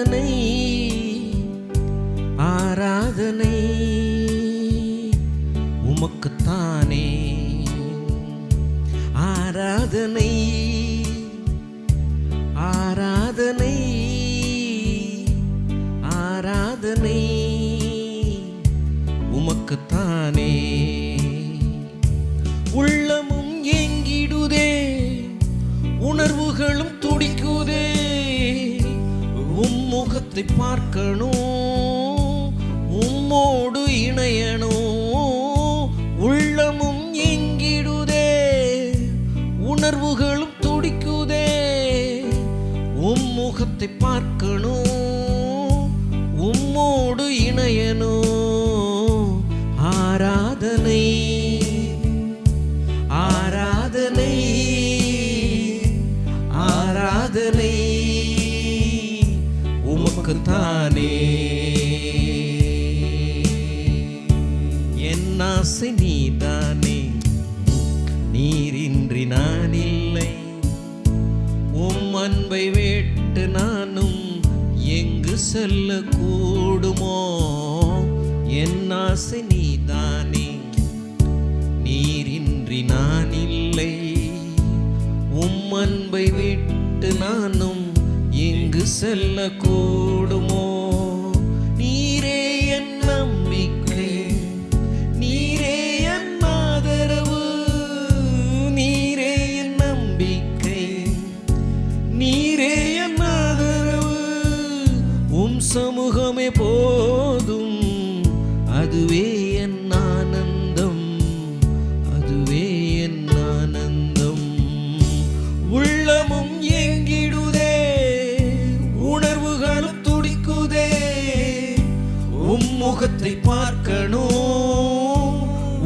ஆராதனை ஆராதனை உமக்குத்தானே. ஆராதனை ஆராதனை ஆராதனை உமக்குத்தானே. உள்ளமும் ஏங்கிடுதே, உணர்வுகளும் துடிக்குதே, உம்முகத்தை பார்க்கணும், உம்மோடு இணையணும். உள்ளமும் ஏங்கிடுதே, உணர்வுகளும் துடிக்குதே, உம்முகத்தை பார்க்கணும், உம்மோடு இணையணும். ஆராதனை ஆராதனை ஆராதனை உமக்குத்தானே. என் ஆசை நீதானே, நீரின்றி நான் இல்லை. உம் அன்பை விட்டு நானும் எங்கு செல்ல கூடுமோ? என் ஆசை நீதானே, நீரின்றி நான் இல்லை. உம் அன்பை விட்டு நானும் எங்கு செல்ல கூடுமோ? நீரே என் நம்பிக்கை, நீரே என் ஆதரவு, நீரே என் நம்பிக்கை, நீரே என் ஆதரவு. உம் சமூகமே போதும், அதுவே என் ஆனந்தம், அதுவே என் ஆனந்தம். உள்ளமும் ஏங்கிடுதே, உணர்வுகளும் துடிக்குதே, உம்முகத்தை பார்க்கணும்,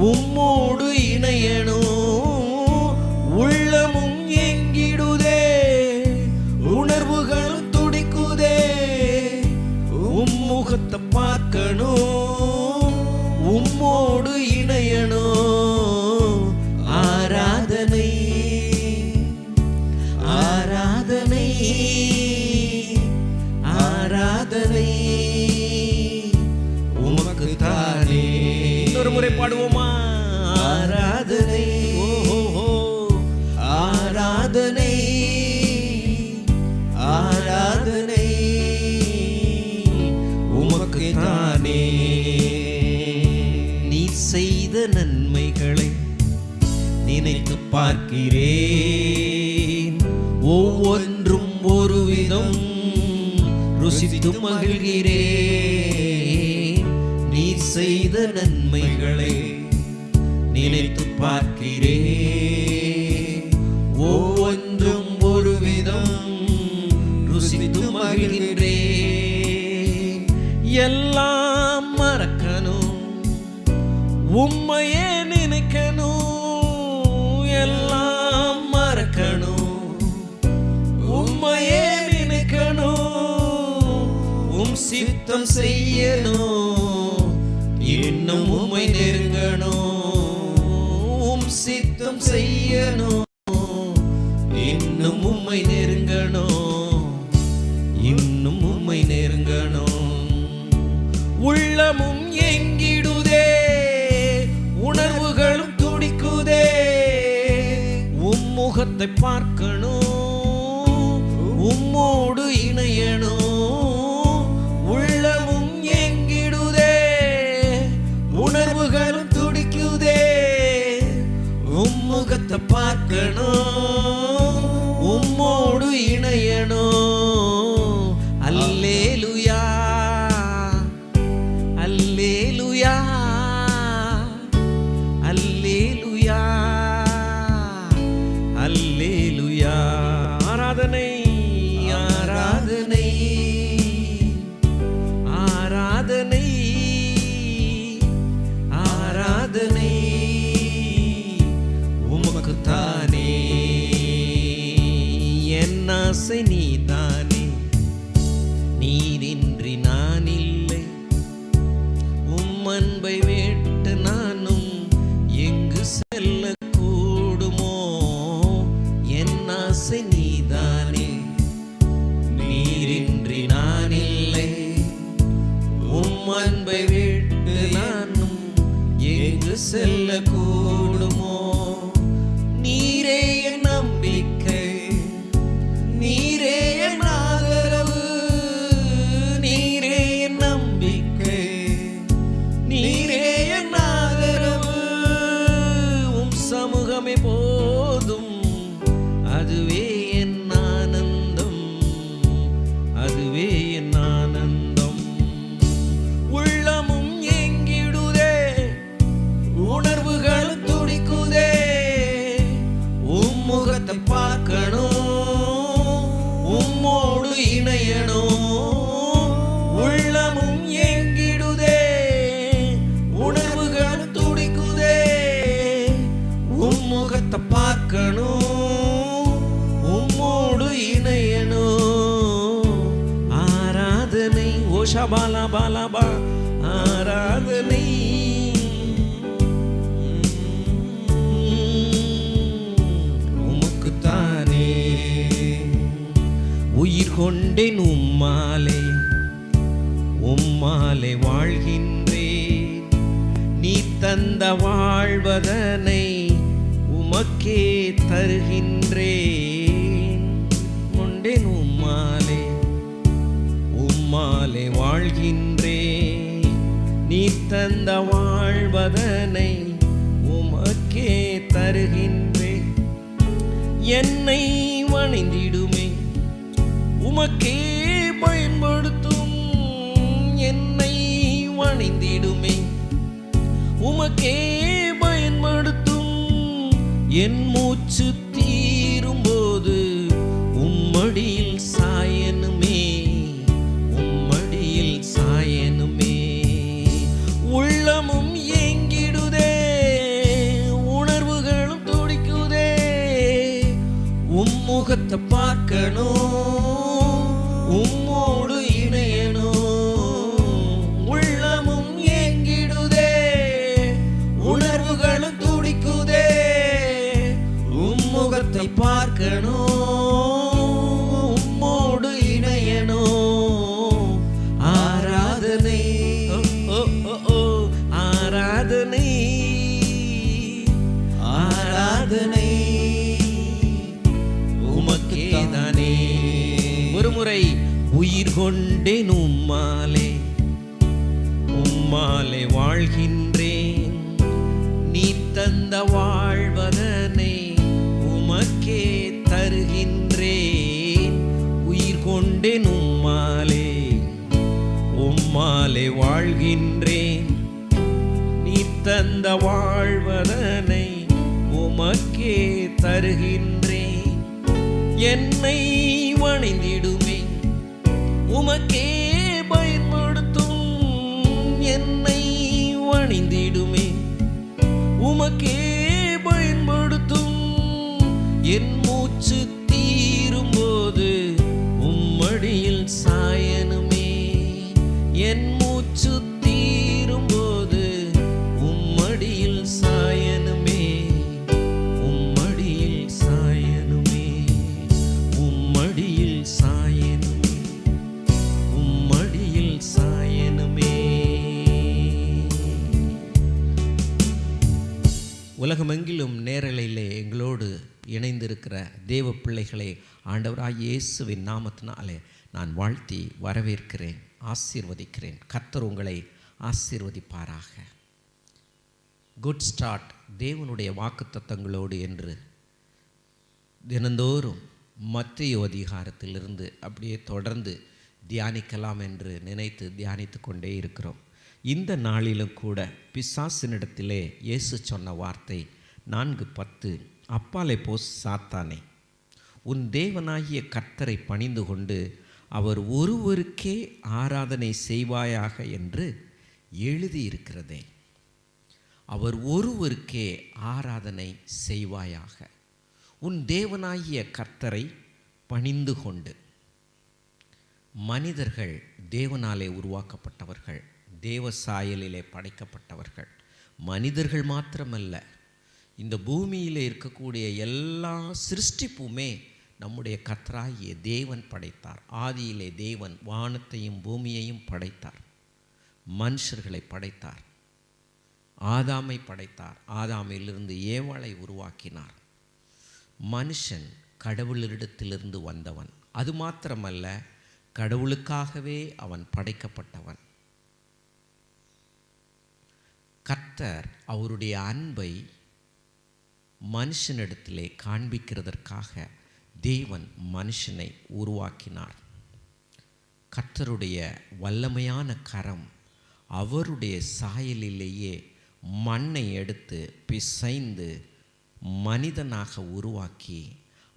உம்மோடு இணையணும். உள்ளமும் ஏங்கிடுதே, உணர்வுகளும் துடிக்குதே, உம்முகத்தை பார்க்கணும், உம்மோடு இணையணும். ஆராதனை ஆராதனை ஆராதனை உமக்குத்தானே. ஒரு முறை பாடுவோமா? ஆராதனை ஓஹோ ஆராதனை ஆராதனை உமக்குத்தானே. நீ செய்த நன்மைகளை நினைத்து பார்க்கிறேன், ஒவ்வொன்றும் ஒரு விதம் ருசித்து மகிழ்கிறேன். நீ செய்த நன்மைகளை நினைத்து பார்க்கிறேன், ஒவ்வொன்றும் ஒரு விதம் ருசித்து மகிழ்கிறேன். எல்லாம் மறக்கணும், உம்மையே நினைக்கணும். எல்லாம் மறக்கணும், உம்மையே நினைக்கணும். உம் சித்தம் செய்யணும், இன்னும் உம்மை நெருங்கணும். உம் சித்தம் செய்யணும், இன்னும் உம்மை நெருங்கணும், இன்னும் உம்மை நெருங்கணும். உள்ளமும் எங்கிடுதே, உணர்வுகளும் துடிக்குதே, உம்முகத்தை பார்க்கணும், உம்மோடு இணையணும். உள்ளமும் எங்கிடுதே, உணர்வுகளும் துடிக்குதே, உம்முகத்தை பார்க்கணும், உம்மோடு இணையணும். அல்லேலூயா அல்லேலூயா அல்லேலூயா அல்லேலூயா. ஆராதனை ஆராதனை ஆராதனை ஆராதனை உமக்குத்தானே. அதுவே என் ஆனந்தம். உள்ளமும் ஏங்கிடுதே, உணர்வுகள் துடிக்குதே, முகத்தை பார்க்கணும், உம்மோடு இணையணும். உள்ளமும் ஏங்கிடுதே, உணர்வுகள் துடிக்குதே, முகத்தை பார்க்கணும், உம்மோடு இணையணும். ஆராதனை ஓஷா பாலா பாலாபா ஆராதனை. உயிர் கொண்டேன் உம்மாலே, உம்மாலே வாழ்கின்றேன். நீ தந்த வாழ்வதனை உமக்கே தருகின்றேன். கொண்டேன் உம்மாலே, உம்மாலே வாழ்கின்றேன். நீ தந்த வாழ்வதனை உமக்கே தருகின்றேன். என்னை வணிந்திடுமே, உமக்கே பயன்படுத்தும். என்னை வணிந்திடுமே, உமக்கே பயன்படுத்தும். என் மூச்சு தீரும்போது உம்மடியில் சாயனுமே, உம்மடியில் சாயனுமே. உள்ளமும் ஏங்கிடுதே, உணர்வுகளும் துடிக்குதே, உம்முகத்தை பார்க்கணும், உம்மோடு இணையணும். உள்ளமும் ஏங்கிடுதே, உணர்வுகளும் துடிக்குதே, உம்முகத்தை பார்க்கணும், உம்மோடு இணையணும். ஆராதனை ஆராதனை ஆராதனை உமக்கேதானே. ஒருமுறை உயிர் கொண்டேன் உம்மாலே, உம்மாலே வாழ்கின்றேன். நீ தந்த வாழ்வதனை உமக்கே தருகின்றேன். உயிர் கொண்டேன் உம்மாலே, உம்மாலே வாழ்கின்றேன். நீ தந்த வாழ்வதனை உமக்கே தருகின்றேன். என்னை வணிந்திடுமே, உமக்கே பயன்படுத்தும். என்னை வணிந்திடுமே, உமக்கே பயன்படுத்தும். என் மூச்சு தீரும்போது உம்மடியில் சாயனுமே. என் மூச்சு தீரும்போது உம்மடியில் சாயனுமே, உம்மடியில் சாயனுமே, உம்மடியில் சாயனுமே, உம்மடியில் சாயனுமே. உலகமெங்கிலும் நேரலையிலே எங்களோடு இணைந்திருக்கிற தேவ பிள்ளைகளை ஆண்டவராய் இயேசுவின் நாமத்தினாலே நான் வாழ்த்தி வரவேற்கிறேன், ஆசீர்வதிக்கிறேன். கர்த்தர் உங்களை ஆசீர்வதிப்பாராக. குட் ஸ்டார்ட், தேவனுடைய வாக்குத்தத்தங்களோடு என்று தினந்தோறும் மத்தேயு அதிகாரத்திலிருந்து அப்படியே தொடர்ந்து தியானிக்கலாம் என்று நினைத்து தியானித்து கொண்டே இருக்கிறோம். இந்த நாளிலும் கூட பிசாசினிடத்திலே இயேசு சொன்ன வார்த்தை 4:10, அப்பாலே போ சாத்தானே, உன் தேவனாகிய கர்த்தரை பணிந்து கொண்டு அவர் ஒருவருக்கே ஆராதனை செய்வாயாக என்று எழுதியிருக்கிறதே. அவர் ஒருவருக்கே ஆராதனை செய்வாயாக. உன் தேவனாகிய கர்த்தரை பணிந்து கொண்டு. மனிதர்கள் தேவனாலே உருவாக்கப்பட்டவர்கள், தேவ சாயலிலே படைக்கப்பட்டவர்கள். மனிதர்கள் மாத்திரமல்ல, இந்த பூமியில் இருக்கக்கூடிய எல்லா சிருஷ்டிப்புமே நம்முடைய கர்த்தராகிய தேவன் படைத்தார். ஆதியிலே தேவன் வானத்தையும் பூமியையும் படைத்தார், மனுஷர்களை படைத்தார், ஆதாமை படைத்தார், ஆதாமிலிருந்து ஏவாளை உருவாக்கினார். மனுஷன் கடவுளிடத்திலிருந்து வந்தவன். அது மாத்திரமல்ல, கடவுளுக்காகவே அவன் படைக்கப்பட்டவன். கர்த்தர் அவருடைய அன்பை மனுஷனிடத்திலே காண்பிக்கிறதற்காக தேவன் மனுஷனை உருவாக்கினார். கர்த்தருடைய வல்லமையான கரம் அவருடைய சாயலிலேயே மண்ணை எடுத்து பிசைந்து மனிதனாக உருவாக்கி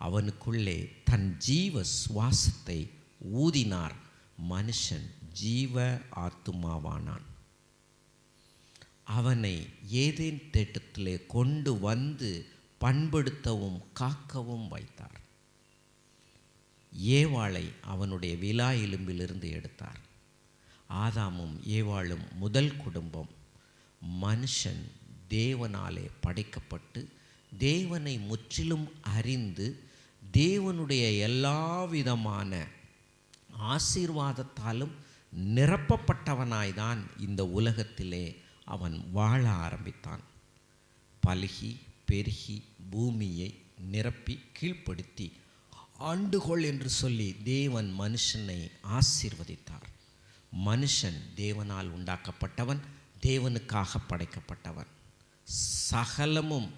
அவனுக்குள்ளே தன் ஜீவ சுவாசத்தை ஊதினார். மனுஷன் ஜீவ ஆத்துமாவானான். அவனை ஏதேன் தேட்டத்திலே கொண்டு வந்து பண்படுத்தவும் காக்கவும் வைத்தார். ஏவாளை அவனுடைய விலா எலும்பிலிருந்து எடுத்தார். ஆதாமும் ஏவாளும் முதல் குடும்பம். மனுஷன் தேவனாலே படைக்கப்பட்டு தேவனை முற்றிலும் அறிந்து தேவனுடைய எல்லா விதமான ஆசீர்வாதத்தாலும் நிரப்பப்பட்டவனாய்தான் இந்த உலகத்திலே அவன் வாழ ஆரம்பித்தான். பலுகி பெருகி பூமியை நிரப்பி கீழ்ப்படுத்தி ஆண்டுகொள் என்று சொல்லி தேவன் மனுஷனை ஆசீர்வதித்தார். மனுஷன் தேவனால் உண்டாக்கப்பட்டவன், தேவனுக்காக படைக்கப்பட்டவன். சகலமும்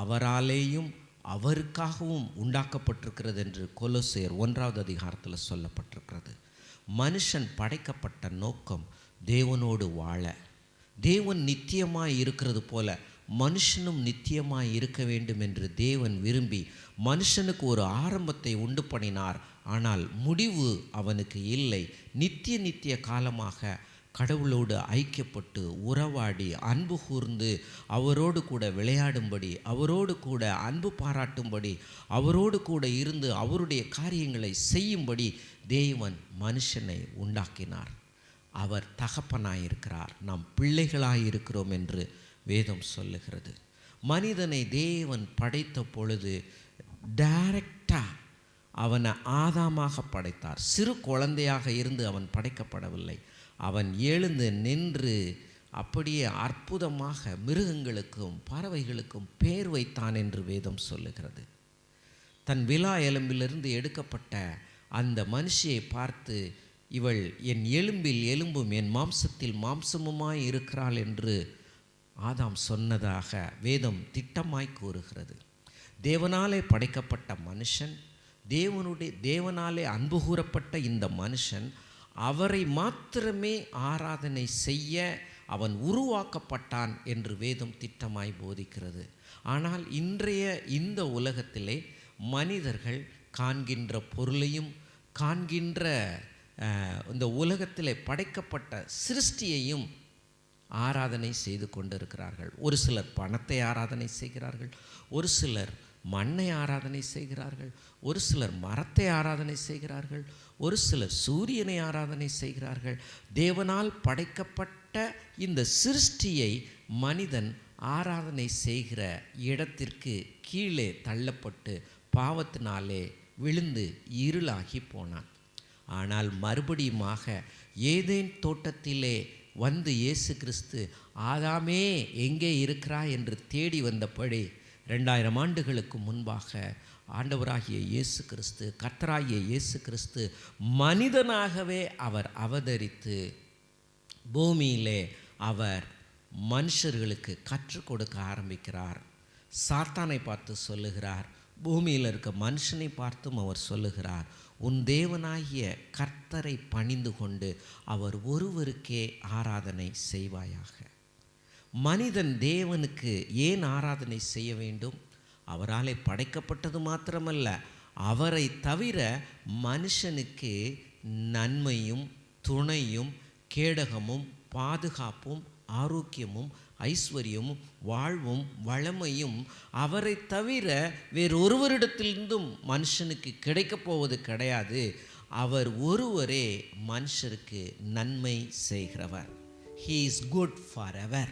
அவராலேயும் அவருக்காகவும் உண்டாக்கப்பட்டிருக்கிறது என்று கொலோசையர் 1வது அதிகாரத்தில் சொல்லப்பட்டிருக்கிறது. மனுஷன் படைக்கப்பட்ட நோக்கம் தேவனோடு வாழ. தேவன் நித்தியமாய் இருக்கிறது போல மனுஷனும் நித்தியமாய் இருக்க வேண்டும் என்று தேவன் விரும்பி மனுஷனுக்கு ஒரு ஆரம்பத்தை உண்டு பண்ணினார். ஆனால் முடிவு அவனுக்கு இல்லை. நித்திய காலமாக கடவுளோடு ஐக்கியப்பட்டு உறவாடி அன்பு கூர்ந்து அவரோடு கூட விளையாடும்படி, அவரோடு கூட அன்பு பாராட்டும்படி, அவரோடு கூட இருந்து அவருடைய காரியங்களை செய்யும்படி தேவன் மனுஷனை உண்டாக்கினார். அவர் தகப்பனாயிருக்கிறார், நாம் பிள்ளைகளாயிருக்கிறோம் என்று வேதம் சொல்லுகிறது. மனிதனை தேவன் படைத்த பொழுது டைரக்டாக அவனை ஆதாமாக படைத்தார். சிறு குழந்தையாக இருந்து அவன் படைக்கப்படவில்லை. அவன் எழுந்து நின்று அப்படியே அற்புதமாக மிருகங்களுக்கும் பறவைகளுக்கும் பேர் வைத்தான் என்று வேதம் சொல்லுகிறது. தன் விலா எலும்பிலிருந்து எடுக்கப்பட்ட அந்த மனுஷியை பார்த்து, இவள் என் எலும்பில் எலும்பும் என் மாம்சத்தில் மாம்சமுமாய் இருக்கிறாள் என்று ஆதாம் சொன்னதாக வேதம் திட்டமாய் கூறுகிறது. தேவனாலே படைக்கப்பட்ட மனுஷன், தேவனாலே அன்பு கூறப்பட்ட இந்த மனுஷன் அவரை மாத்திரமே ஆராதனை செய்ய அவன் உருவாக்கப்பட்டான் என்று வேதம் திட்டமாய் போதிக்கிறது. ஆனால் இன்றைய இந்த உலகத்திலே மனிதர்கள் காண்கின்ற பொருளையும் காண்கின்ற இந்த உலகத்திலே படைக்கப்பட்ட சிருஷ்டியையும் ஆராதனை செய்து கொண்டிருக்கிறார்கள். ஒரு சிலர் பணத்தை ஆராதனை செய்கிறார்கள், ஒரு சிலர் மண்ணை ஆராதனை செய்கிறார்கள், ஒரு சிலர் மரத்தை ஆராதனை செய்கிறார்கள், ஒரு சிலர் சூரியனை ஆராதனை செய்கிறார்கள். தேவனால் படைக்கப்பட்ட இந்த சிருஷ்டியை மனிதன் ஆராதனை செய்கிற இடத்திற்கு கீழே தள்ளப்பட்டு பாவத்தினாலே விழுந்து இருளாகி போனான். ஆனால் மறுபடியுமாக ஏதேன் தோட்டத்திலே வந்து இயேசு கிறிஸ்து ஆதாமே எங்கே இருக்கிறாய் என்று தேடி வந்தபடி 2000 ஆண்டுகளுக்கு முன்பாக ஆண்டவராகிய இயேசு கிறிஸ்து, கர்த்தராகிய இயேசு கிறிஸ்து மனிதனாகவே அவர் அவதரித்து பூமியிலே அவர் மனுஷர்களுக்கு கற்றுக் கொடுக்க ஆரம்பிக்கிறார். சாத்தானை பார்த்து சொல்லுகிறார், பூமியில் இருக்க மனுஷனை பார்த்தும் அவர் சொல்லுகிறார், உன் தேவனாகிய கர்த்தரை பணிந்து கொண்டு அவர் ஒருவருக்கே ஆராதனை செய்வாயாக. மனிதன் தேவனுக்கு ஏன் ஆராதனை செய்ய வேண்டும்? அவராலே படைக்கப்பட்டது மாத்திரமல்ல, அவரை தவிர மனுஷனுக்கு நன்மையும் துணையும் கேடகமும் பாதுகாப்பும் ஆரோக்கியமும் ஐஸ்வர்யமும் வாழ்வும் வளமையும் அவரை தவிர வேறொருவரிடத்திலிருந்தும் மனுஷனுக்கு கிடைக்கப் போவது கிடையாது. அவர் ஒருவரே மனுஷருக்கு நன்மை செய்கிறவர். He is good forever.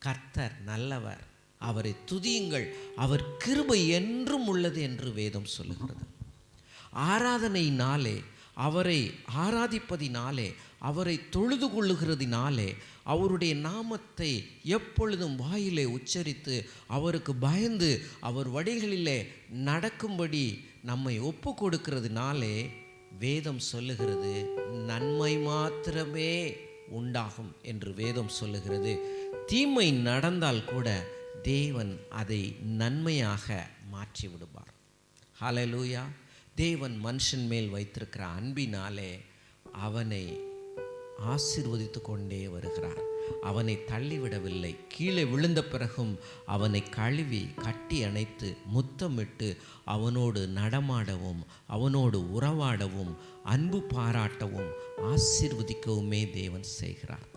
கர்த்தர் நல்லவர், அவரை துதியுங்கள், அவர் கிருபை என்றும் உள்ளது என்று வேதம் சொல்லுகிறது. ஆராதனையினாலே, அவரை ஆராதிப்பதினாலே, அவரை தொழுது கொள்ளுகிறதினாலே, அவருடைய நாமத்தை எப்பொழுதும் வாயிலே உச்சரித்து அவருக்கு பயந்து அவர் வழிகளிலே நடக்கும்படி நம்மை ஒப்பு கொடுக்கிறதுனாலே வேதம் சொல்லுகிறது நன்மை மாத்திரமே உண்டாகும் என்று வேதம் சொல்லுகிறது. தீமை நடந்தால் கூட தேவன் அதை நன்மையாக மாற்றி விடுவார். ஹல்லேலூயா. தேவன் மனுஷன் மேல் வைத்திருக்கிற அன்பினாலே அவனை ஆசீர்வதித்து கொண்டே வருகிறார். அவனை தள்ளிவிடவில்லை. கீழே விழுந்த பிறகும் அவனை கழுவி கட்டி அணைத்து முத்தமிட்டு அவனோடு நடமாடவும் அவனோடு உறவாடவும் அன்பு பாராட்டவும் ஆசீர்வதிக்கவுமே தேவன் செய்கிறார்.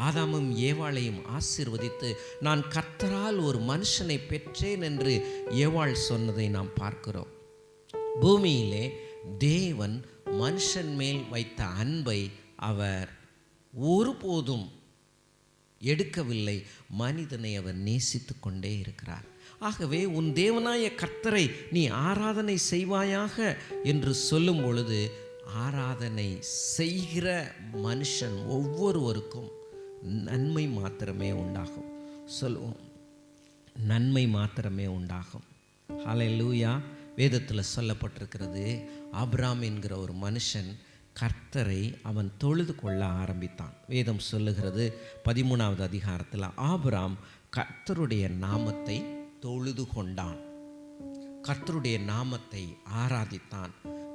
ஆதாமும் ஏவாளையும் ஆசீர்வதித்து நான் கர்த்தரால் ஒரு மனுஷனை பெற்றேன் என்று ஏவாள் சொன்னதை நாம் பார்க்கிறோம். பூமியிலே தேவன் மனுஷன் மேல் வைத்த அன்பை அவர் ஒருபோதும் எடுக்கவில்லை. மனிதனை அவர் நேசித்து கொண்டே இருக்கிறார். ஆகவே உன் தேவனாய கர்த்தரை நீ ஆராதனை செய்வாயாக என்று சொல்லும் பொழுது ஆராதனை செய்கிற மனுஷன் ஒவ்வொருவருக்கும் நன்மை மாத்திரமே உண்டாகும். சொல்லுவோம், நன்மை மாத்திரமே உண்டாகும். ஹல்லேலூயா. வேதத்தில் சொல்லப்பட்டிருக்கிறது, ஆபிரகாம் என்கிற ஒரு மனுஷன் கர்த்தரை அவன் தொழுது கொள்ள ஆரம்பித்தான். வேதம் சொல்லுகிறது 13வது அதிகாரத்தில் ஆபிரகாம் கர்த்தருடைய நாமத்தை தொழுது கொண்டான், கர்த்தருடைய நாமத்தை ஆராதித்தான்,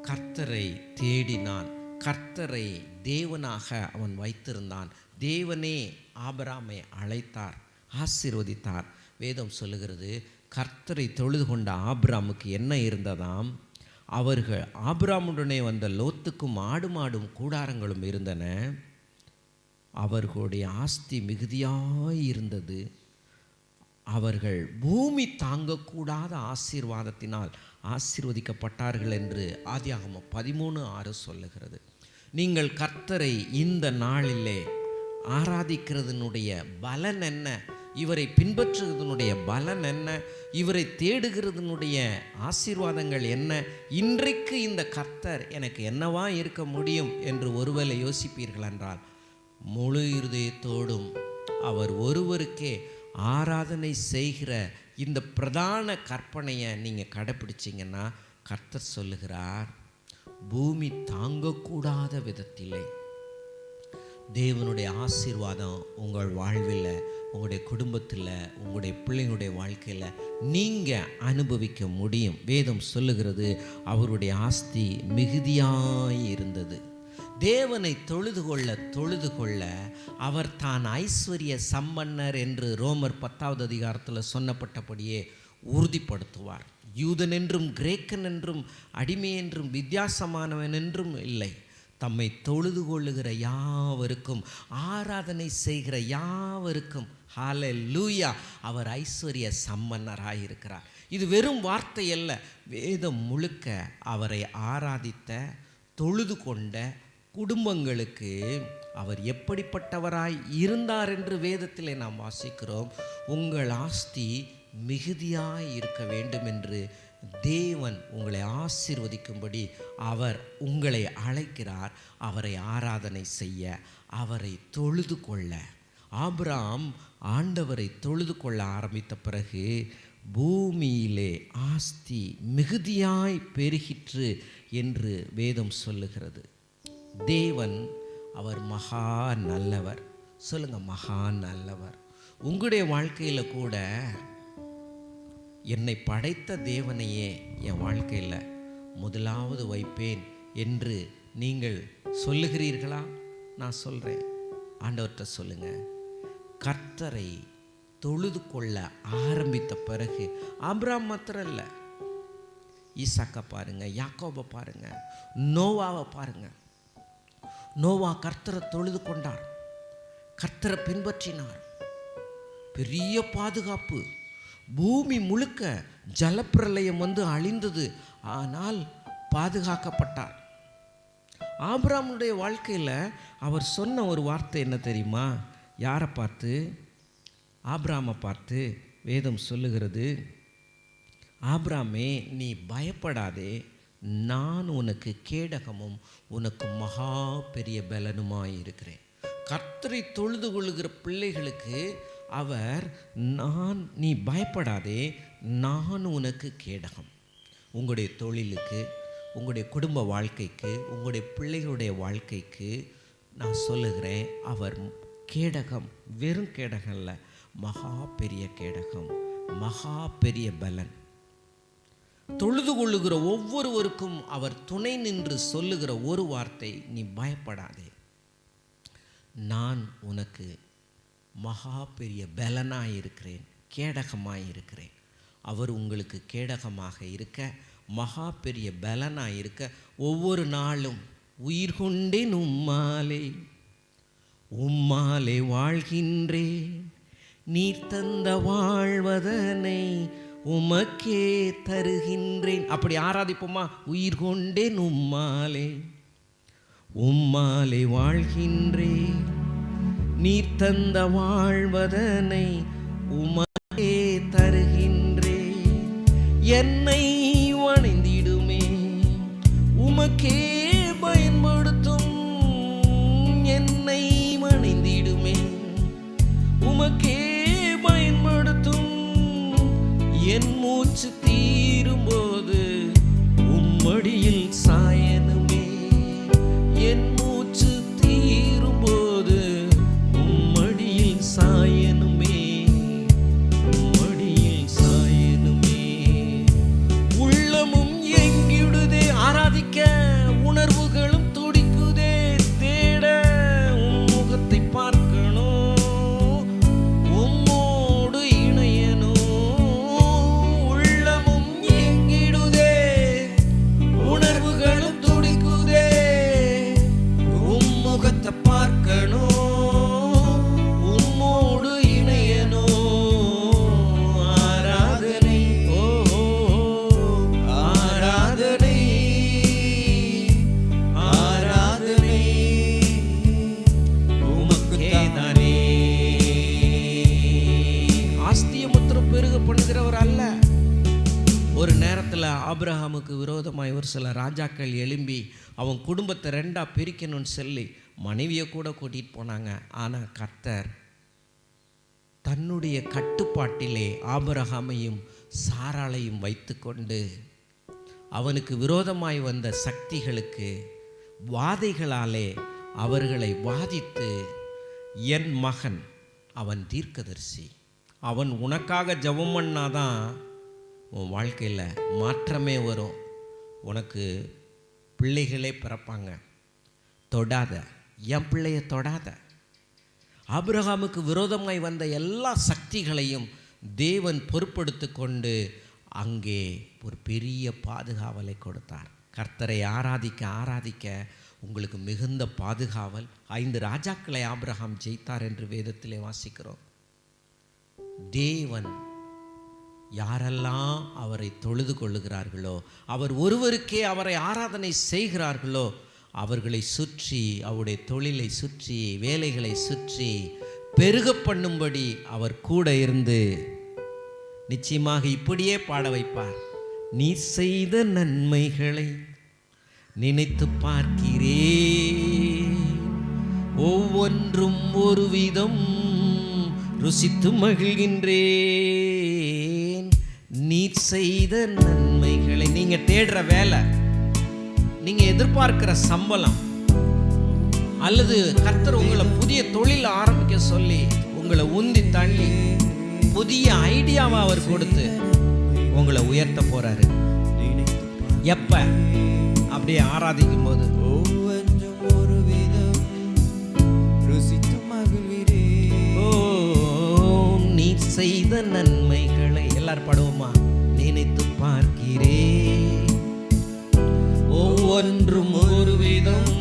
கர்த்தரை தேடினான், கர்த்தரை தேவனாக அவன் வைத்திருந்தான். தேவனே ஆபிரகாமை அழைத்தார், ஆசீர்வதித்தார். வேதம் சொல்லுகிறது, கர்த்தரை தொழுது கொண்ட ஆபிரகாமுக்கு என்ன இருந்ததாம்? அவர்கள் ஆபிரகாமுடனே வந்த லோத்துக்கும் ஆடு மாடும் கூடாரங்களும் இருந்தன. அவர்களுடைய ஆஸ்தி மிகுதியாய் இருந்தது. அவர்கள் பூமி தாங்கக்கூடாத ஆசீர்வாதத்தினால் ஆசீர்வதிக்கப்பட்டார்கள் என்று ஆதியாகமம் 13:6 சொல்லுகிறது. நீங்கள் கர்த்தரை இந்த நாளிலே ஆராதிக்கிறதுனுடைய பலன் என்ன? இவரை பின்பற்றுகிறதுனுடைய பலன் என்ன? இவரை தேடுகிறதுனுடைய ஆசீர்வாதங்கள் என்ன? இன்றைக்கு இந்த கர்த்தர் எனக்கு என்னவா இருக்க முடியும் என்று ஒருவேளை யோசிப்பீர்கள் என்றால், முழு இருதயத்தோடும் அவர் ஒருவருக்கே ஆராதனை செய்கிற இந்த பிரதான கற்பனையை நீங்கள் கடைப்பிடிச்சிங்கன்னா கர்த்தர் சொல்லுகிறார், பூமி தாங்கக்கூடாத விதத்திலே தேவனுடைய ஆசீர்வாதம் உங்கள் வாழ்வில், உங்களுடைய குடும்பத்தில், உங்களுடைய பிள்ளைங்களுடைய வாழ்க்கையில் நீங்கள் அனுபவிக்க முடியும். வேதம் சொல்லுகிறது, அவருடைய ஆஸ்தி மிகுதியாய் இருந்தது. தேவனை தொழுது கொள்ள அவர் தான் ஐஸ்வர்ய சம்பன்னர் என்று ரோமர் 10வது அதிகாரத்தில் சொன்னப்பட்டபடியே உறுதிப்படுத்துவார். யூதன் என்றும் கிரேக்கன் என்றும் அடிமை என்றும் வித்தியாசமானவன் என்றும் இல்லை. தம்மை தொழுது கொள்ளுகிற யாவருக்கும், ஆராதனை செய்கிற யாவருக்கும் ஹல்லேலூயா, அவர் ஐஸ்வர்ய சம்பன்னராயிருக்கிறார். இது வெறும் வார்த்தை அல்ல. வேதம் முழுக்க அவரை ஆராதித்த தொழுது கொண்ட குடும்பங்களுக்கு அவர் எப்படிப்பட்டவராய் இருந்தார் என்று வேதத்திலே நாம் வாசிக்கிறோம். உங்கள் ஆஸ்தி மிகுதியாய் இருக்க வேண்டும் என்று தேவன் உங்களை ஆசீர்வதிக்கும்படி அவர் உங்களை அழைக்கிறார். அவரை ஆராதனை செய்ய, அவரை தொழுது கொள்ள. ஆபிரகாம் ஆண்டவரை தொழுது கொள்ள ஆரம்பித்த பிறகு பூமியிலே ஆஸ்தி மிகுதியாய் பெருகிற்று என்று வேதம் சொல்லுகிறது. தேவன் அவர் மகா நல்லவர். சொல்லுங்க, மகா நல்லவர். உங்களுடைய வாழ்க்கையில் கூட என்னை படைத்த தேவனையே என் வாழ்க்கையில் முதலாவது வைப்பேன் என்று நீங்கள் சொல்லுகிறீர்களா? நான் சொல்கிறேன், ஆண்டவர்கிட்ட சொல்லுங்க. கர்த்தரை தொழுது கொள்ள ஆரம்பித்த பிறகு ஆபிரகாம் மாத்திரம் இல்லை, ஈசாக்கை பாருங்க, யாக்கோபை பாருங்க, நோவாவை பாருங்க. நோவா கர்த்தரை தொழுது கொண்டார், கர்த்தரை பின்பற்றினார். பெரிய பாதுகாப்பு. பூமி முழுக்க ஜலப்பிரளயம் வந்து அழிந்தது, ஆனால் பாதுகாக்கப்பட்டார். ஆபிரகாமுடைய வாழ்க்கையில் அவர் சொன்ன ஒரு வார்த்தை என்ன தெரியுமா? யாரை பார்த்து? ஆபிரகாமை பார்த்து வேதம் சொல்லுகிறது, ஆபிரகாமே நீ பயப்படாதே, நான் உனக்கு கேடகமும் உனக்கு மகா பெரிய பலனுமாய் இருக்கிறேன். கர்த்தரை தொழுது கொள்ளுகிற பிள்ளைகளுக்கு அவர் நீ பயப்படாதே, நான் உனக்கு கேடகம். உங்களுடைய தொழிலுக்கு, உங்களுடைய குடும்ப வாழ்க்கைக்கு, உங்களுடைய பிள்ளைகளுடைய வாழ்க்கைக்கு நான் சொல்லுகிறேன், அவர் கேடகம். வெறும் கேடகம் இல்லை, மகா பெரிய கேடகம், மகா பெரிய பலன். தொழுது கொள்ளுகிற ஒவ்வொருவருக்கும் அவர் துணை நின்று சொல்லுகிற ஒரு வார்த்தை, நீ பயப்படாதே, நான் உனக்கு மகா பெரிய பலனாயிருக்கிறேன், கேடகமாயிருக்கிறேன். அவர் உங்களுக்கு கேடகமாக இருக்க, மகா பெரிய பலனாயிருக்க, ஒவ்வொரு நாளும் உயிர் கொண்டேன் உம்மாலே வாழ்கின்றேன், நீர் தந்த வாழ்வதனை உமக்கே தருகின்றேன். அப்படி ஆராதிப்போமா? உயிர் கொண்டேன் உம்மாலே வாழ்கின்றேன், நீர் தந்த வாழ்வதனை உமக்கே தருகின்றேன். என்னை வணைந்திடுமே, உமக்கே பயன்படுத்தும். என்னை வணைந்திடுமே, உமக்கே பயன்படுத்தும். என் மூச்சு தீரும்போது உம்மடியில் சாயனுமே. என் மூச்சு தீரும்போது உம்மடியில் சாயனுமே, உம்மடியில் சாயனுமே. உள்ளமும் எங்கிடுதே ஆராதிக்க, உணர்வுகளும் துடிக்குதே தேட உம் முகத்தை பார்க்கணும், உம்மோடு இணையணும். உள்ளமும் எங்கிடுதே, உணர்வுகளும் துடிக்குதே, உம் முகத்தை பார்க்கணும், உம்மோடு இணையணும். ஆராதனை, ஓ ஆராதனை, ஆராதனை உமக்கேதானே. ஆஸ்திய முத்திரம் பெருக பண்ணுகிறவர் அல்ல. ஒரு நேரத்தில் ஆபிரகாமுக்கு விரோதமாய் ஒரு சில ராஜாக்கள் எழும்பி அவன் குடும்பத்தை ரெண்டாக பிரிக்கணும்னு சொல்லி மனைவியை கூட கூட்டிகிட்டு போனாங்க. ஆனால் கர்த்தர் தன்னுடைய கட்டுப்பாட்டிலே ஆபிரகாமையும் சாராளையும் வைத்துக்கொண்டு அவனுக்கு விரோதமாய் வந்த சக்திகளுக்கு வாதைகளாலே அவர்களை வாதித்து, என் மகன் அவன் தீர்க்கதரிசி, அவன் உனக்காக ஜெபம் பண்ணாதான் உன் வாழ்க்கையில் மாற்றமே வரும், உனக்கு பிள்ளைகளே பிறப்பாங்க, தொடாத, என் பிள்ளைய தொடாத. ஆபிரகாமுக்கு விரோதமாய் வந்த எல்லா சக்திகளையும் தேவன் பொறுப்படுத்தி கொண்டு அங்கே ஒரு பெரிய பாதுகாவலை கொடுத்தார். கர்த்தரை ஆராதிக்க ஆராதிக்க உங்களுக்கு மிகுந்த பாதுகாவல். 5 ராஜாக்களை ஆபிரகாம் ஜெயித்தார் என்று வேதத்திலே வாசிக்கிறோம். தேவன் யாரெல்லாம் அவரை தொழுது கொள்ளுகிறார்களோ, அவர் ஒருவருக்கே அவரை ஆராதனை செய்கிறார்களோ, அவர்களை சுற்றி, அவருடைய தொழிலை சுற்றி, வேலைகளை சுற்றி பெருக பண்ணும்படி அவர் கூட இருந்து நிச்சயமாக இப்படியே பாட வைப்பார். நீ செய்த நன்மைகளை நினைத்து பார்க்கிறேன், ஒவ்வொன்றும் ஒரு விதம் ருசித்து மகிழ்கின்றேன். நீ செய்த நன்மைகளை, நீங்க தேடுற வேலை, நீங்க எதிர்பார்க்கிற சம்பளம், அல்லது கர்த்தர் உங்களை புதிய தொழில் ஆரம்பிக்க சொல்லி உங்களை உந்தி தள்ளி புதிய ஐடியாவை அவர் கொடுத்து உங்களை உயர்த்த போறாரு. எப்ப? அப்படியே ஆராதிக்கும் போது ஒரு விதம் ருசித்து மகிழ்கிறேன். ஓ, நீ செய்த நன்மைகளை எல்லாரும் பாடுவோமா? நினைத்து பார்க்கிறேன், ஒவ்வொன்றும் ஒரு விதம்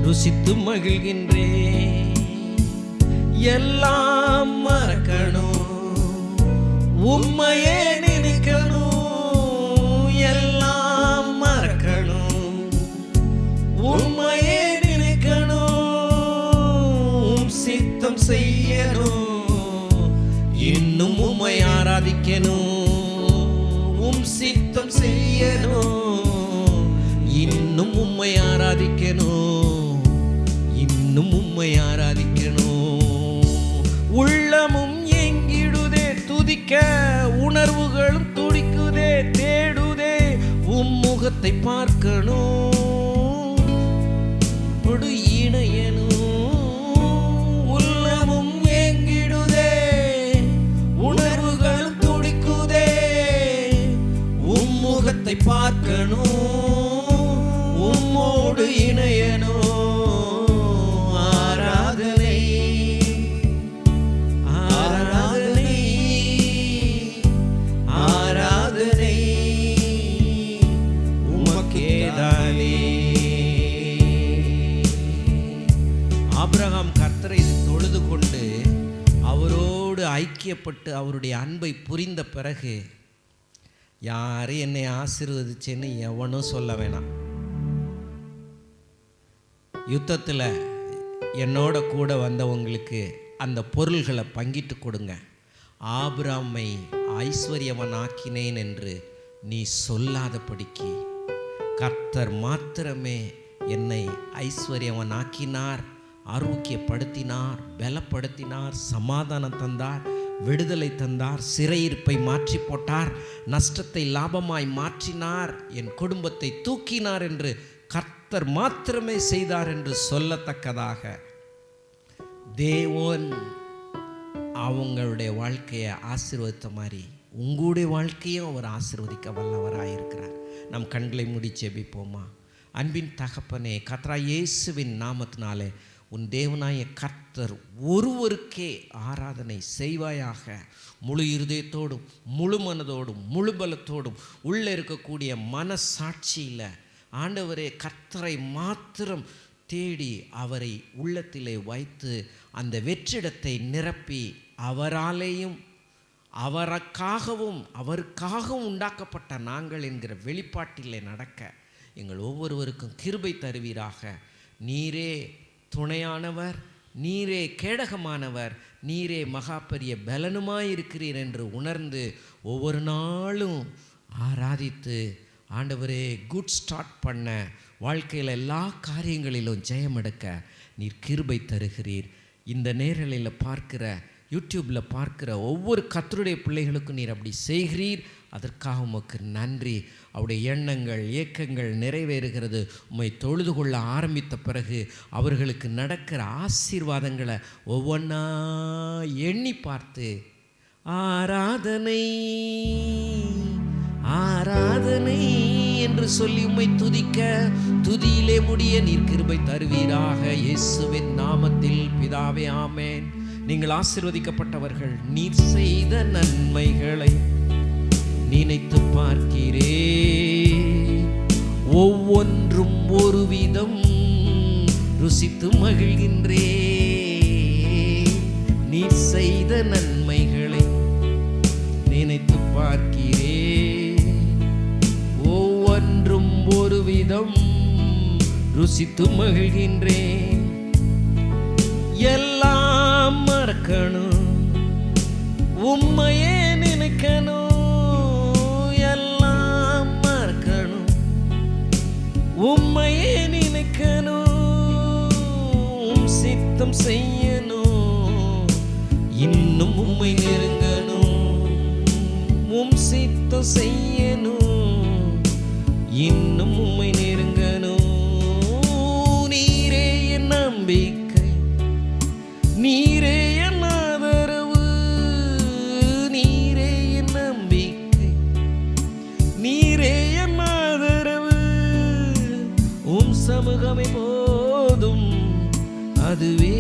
ருசித்து மகிழ்கின்றேன். எல்லாம் மறக்கணும், உம்மையே நினைக்கணும். எல்லாம் மறக்கணும், உம்மையே நினைக்கணும். சித்தம் செய்யணும், இன்னும் உம்மை ஆராதிக்கணும். சித்தம் செய்யணும், இன்னும் உம்மை ஆராதிக்கணும், இன்னும் உம்மை ஆராதிக்கணும். உள்ளமும் எங்கிடுதே துதிக்க, உணர்வுகளும் துடிக்குதே தேடுதே உம் முகத்தை பார்க்கணும், கொடு இணையணும். உள்ளமும் எங்கிடுதே, உணர்வுகளும் துடிக்குதே உம் பார்க்கணும், உம்மோடு இணையணும். ஆராதனை ஆராதனை ஆராதனை உமக்கேதானே. ஆபிரகாம் கர்த்தரை தொழுது கொண்டு அவரோடு ஐக்கியப்பட்டு அவருடைய அன்பை புரிந்த பிறகு, யாரு என்னை ஆசீர்வதிச்சேன்னு எவனும் சொல்ல வேணாம். யுத்தத்தில் என்னோட கூட வந்தவங்களுக்கு அந்த பொருள்களை பங்கிட்டு கொடுங்க. ஆபிரகாமை ஐஸ்வர்யவன் ஆக்கினேன் என்று நீ சொல்லாதபடிக்கு கர்த்தர் மாத்திரமே என்னை ஐஸ்வர்யவன் ஆக்கினார், ஆரோக்கியப்படுத்தினார், பலப்படுத்தினார், சமாதானம் தந்தார், விடுதலை தந்தார், சிறையிருப்பை மாற்றி போட்டார், நஷ்டத்தை லாபமாய் மாற்றினார், என் குடும்பத்தை தூக்கினார் என்று கர்த்தர் மாத்திரமே செய்தார் என்று சொல்லத்தக்கதாக தேவன் அவங்களுடைய வாழ்க்கையை ஆசீர்வதித்த மாதிரி உங்களுடைய வாழ்க்கையும் அவர் ஆசீர்வதிக்க வல்லவராயிருக்கிறார். நம் கண்களை மூடி ஜெபிப்போமா? அன்பின் தகப்பனே, கர்த்தராகிய இயேசுவின் நாமத்தினாலே உன் தேவனாய கர்த்தர் ஒருவருக்கே ஆராதனை செய்வாயாக. முழு இருதயத்தோடும் முழு மனதோடும் முழு பலத்தோடும் உள்ளே இருக்கக்கூடிய மனசாட்சியில் ஆண்டவரே கர்த்தரை மாத்திரம் தேடி அவரை உள்ளத்திலே வைத்து அந்த வெற்றிடத்தை நிரப்பி அவராலேயும் அவருக்காகவும் உண்டாக்கப்பட்ட நாங்கள் என்கிற வெளிப்பாட்டிலே நடக்க எங்கள் ஒவ்வொருவருக்கும் கிருபை தருவீராக. நீரே துணையானவர், நீரே கேடகமானவர், நீரே மகா பெரிய பலனுமாயிருக்கிறீர் என்று உணர்ந்து ஒவ்வொரு நாளும் ஆராதித்து ஆண்டவரே குட் ஸ்டார்ட் பண்ண வாழ்க்கையில் எல்லா காரியங்களிலும் ஜெயம் எடுக்க நீர் கிருபை தருகிறீர். இந்த நேரலையில் பார்க்கிற யூடியூப்பில் பார்க்கிற ஒவ்வொரு கர்த்தருடைய பிள்ளைகளுக்கும் நீர் அப்படி செய்கிறீர். அதற்காக உமக்கு நன்றி. அவருடைய எண்ணங்கள் ஏக்கங்கள் நிறைவேறுகிறது. உம்மை தொழுது கொள்ள ஆரம்பித்த பிறகு அவர்களுக்கு நடக்கிற ஆசீர்வாதங்களை ஒவ்வொன்றா எண்ணி பார்த்து ஆராதனை ஆராதனை என்று சொல்லி உம்மை துதிக்க, துதியிலே முடிய நீர் கிருபை தருவீராக. இயேசுவின் நாமத்தில் பிதாவே, ஆமென். நீங்கள் ஆசீர்வதிக்கப்பட்டவர்கள். நீர் செய்த நன்மைகளை நினைத்து பார்க்கிறே, ஒவ்வொன்றும் ஒரு விதம் ருசித்து மகிழ்கின்றே. நீர் செய்த நன்மைகளை நினைத்து பார்க்கிறே, ஒவ்வொன்றும் ஒரு விதம் ருசித்து மகிழ்கின்றேன். எல்லாம் மறக்கணும், உம்மையே நினைக்கணும். எல்லாம் மறக்கணும், உம்மையே நினைக்கணும். சித்தம் செய்யணும், இன்னும் உம்மை நெருங்கணும். சித்தம் செய்யணும், இன்னும் உம்மை நெருங்கணும். நீரே என் நம்பிக்கை, நீரே என் ஆதரவு. நீரே என் நம்பிக்கை, நீரே என் ஆதரவு. உம் சமூகமே போதும், அதுவே